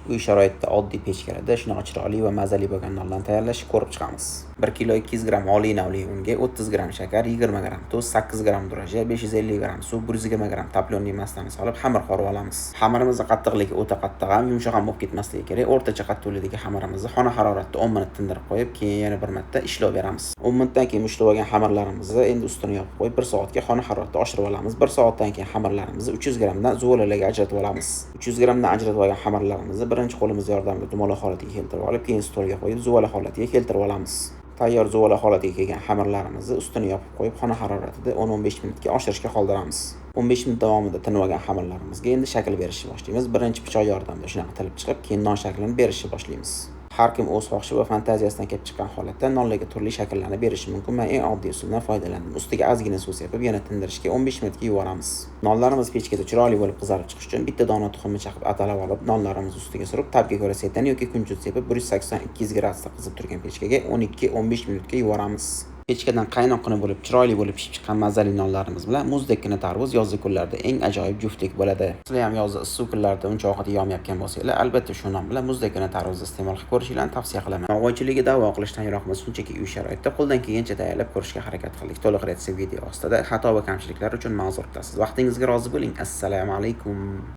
Uy sharoitida oddiy pechkalarda shunaqa chiroyli va mazali bo'lgan nonlarni tayyorlashni ko'rib chiqamiz. 1 kilo 200 gram oliy navli unga 30 gram shakar, 20 gram tuz, 8 gram dro'jja, 550 gram suv, 120 gram toplyonli massani solib xamir qorib olamiz. Xamirimizni qattiqligi o'ta qattiq ham, yumshoq ham bo'lib ketmasligi kerak. O'rtacha qattiqlikdagi xamirimizni xona haroratida 10 minut tindirib qo'yib, keyin yana bir marta ishlov beramiz. 10 minutdan keyin ushlab olgan xamirlarimizni endi ustini yopib qo'yib 1 soatga xona haroratida oshirib olamiz. 1 soatdan keyin xamirlarimizni 300 gramdan zuvolalarga ajratib olamiz. 300 gramdan ajratib olgan xamirlarimizni birinchi qo'limiz yordamida dumaloq holatiga keltirib olib, keyin stolga qo'yib zuvala holatiga keltirib olamiz. Tayyor zuvala holatiga kelgan xamirlarimizni ustini yopib qo'yib, xona haroratida 10-15 minutga oshirishga qoldiramiz. 15 minut davomida tinib olgan xamirlarimizga endi shakl berishni boshlaymiz. Birinchi pichoq yordamida shunaqa tilib chiqib, keyin non shaklini berishni boshlaymiz. Har kim o'z xohishi va fantaziyasidan kelib chiqqan holatda nonlarga turli shakllarni berishi mumkin. Men eng oddiy usuldan foydalandim. Ustiga ozgina suv sepib, yana tindirishga 15 minutga yuboramiz. Nonlarimiz pechkada chiroyli bo'lib qizarib chiqish uchun bitta dona tuxumni chaqib atalab olib, nonlarimiz ustiga surib, tabga ko'ra setan yoki kunjut sepib, 180-200 gradusda qizib turgan pechkaga 12-15 minutga yuboramiz. Pechkadan qaynoqqina bo'lib, chiroyli bo'lib pishib chiqqan mazali nonlarimiz bilan muzdekkina tarvuz yozgi kunlarda eng ajoyib juftlik bo'ladi. Sizlar ham yozda issiq kunlarda uncha ovqat yemayotgan bo'lsanglar, albatta shu non bilan muzdekkina tarvuzni iste'mol qilib ko'rishingizni tavsiya qilaman. Yog'ochiligi da'vo qilishdan yiroqmiz, shunchaki uy sharoitida qo'ldan kelgancha tayyorlab ko'rishga harakat qildik. To'liq retsept video ostida xato va kamchiliklar uchun ma'zur tutasiz. Vaqtingizga rozi bo'ling. Assalomu alaykum.